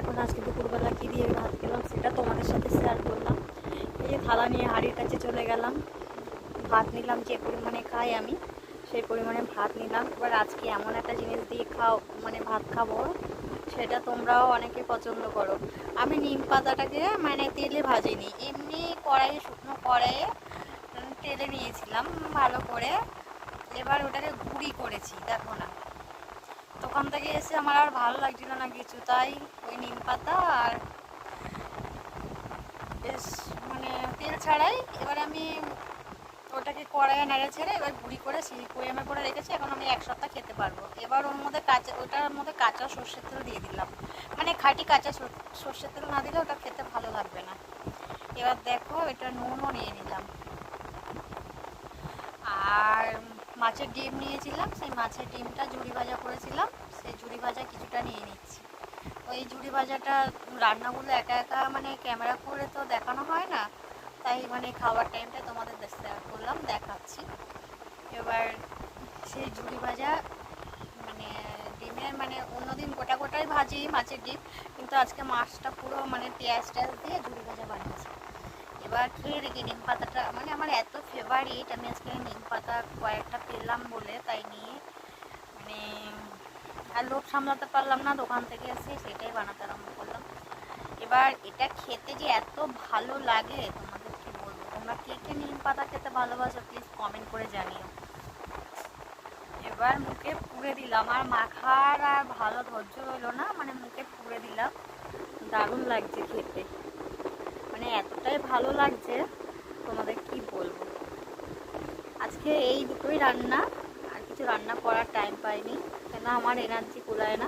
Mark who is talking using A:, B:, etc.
A: এখন আজকে দুপুরবেলা কী দিয়ে ভাত খেলাম সেটা তোমাদের সাথে শেয়ার করলাম। এই যে থালা নিয়ে হাঁড়ির কাছে চলে গেলাম, ভাত নিলাম। যে পরিমাণে খাই আমি সেই পরিমাণে ভাত নিলাম। এবার আজকে এমন একটা জিনিস দিয়ে ভাত খাবো সেটা তোমরাও অনেকে পছন্দ করো। আমি নিম পাতাটাকে তেলে ভাজিনি, এমনি কড়াইয়ে, শুকনো কড়াইয়ে তেলে নিয়েছিলাম ভালো করে। এবার ওটাকে গুঁড়ি করেছি, দেখো না। দোকান থেকে এসে আমার আর ভালো লাগছিল না কিছু, তাই ওই নিম পাতা আর বেশ তেল ছাড়াই এবার আমি ওটাকে কড়াইয়ে নেড়ে ছেড়ে এবার গুঁড়ি করে বয়ামে করে রেখেছি। এখন আমি এক সপ্তাহ খেতে পারবো। এবার ওটার মধ্যে কাঁচা সর্ষের তেল দিয়ে দিলাম, খাঁটি কাঁচা সর্ষের তেল না দিলে ওটা খেতে ভালো লাগবে না। এবার দেখো এটা নুনও নিয়ে নিলাম, আর মাছের ডিম নিয়েছিলাম, সেই মাছের ডিমটা ঝুড়ি ভাজা করেছিলাম, সেই ঝুড়ি ভাজা কিছুটা নিয়ে নিচ্ছি। ওই ঝুড়ি ভাজাটা রান্নাগুলো একা একা ক্যামেরা করে তো দেখানো হয় না, তাই খাওয়ার টাইমটা তোমাদের শেয়ার করলাম, দেখাচ্ছি। এবার সেই ঝুড়ি ভাজা ডিমের অন্যদিন গোটা গোটাই ভাজি মাছের ডিম, কিন্তু আজকে মাছটা পুরো পেঁয়াজ টেয়াজ দিয়ে ঝুড়ি ভাজা বানিয়েছি। এবার খেয়ে দেখি নিম পাতাটা আমার এত ফেভারিট, আমি আজকে নিম পাতা কয়েকটা পেলাম বলে তাই নিয়ে আর লোভ সামলাতে পারলাম না, দোকান থেকে এসে সেটাই বানাতে আরম্ভ করলাম। এবার এটা খেতে যে এত ভালো লাগে তোমাদের কি বলবো। তোমরা কে কে নিম পাতা খেতে ভালোবাসো প্লিজ কমেন্ট করে জানিও। এবার মুখে পুড়ে দিলাম, আর মাখার আর ভালো ধৈর্য রইলো না, মুখে পুড়ে দিলাম। দারুণ লাগছে খেতে, এতটাই ভালো লাগছে তোমাদের কি বলবো। আজকে এই দুটোই রান্না, আর কিছু রান্না করার টাইম পাইনি, কেন আমার এনার্জি কুলায় না।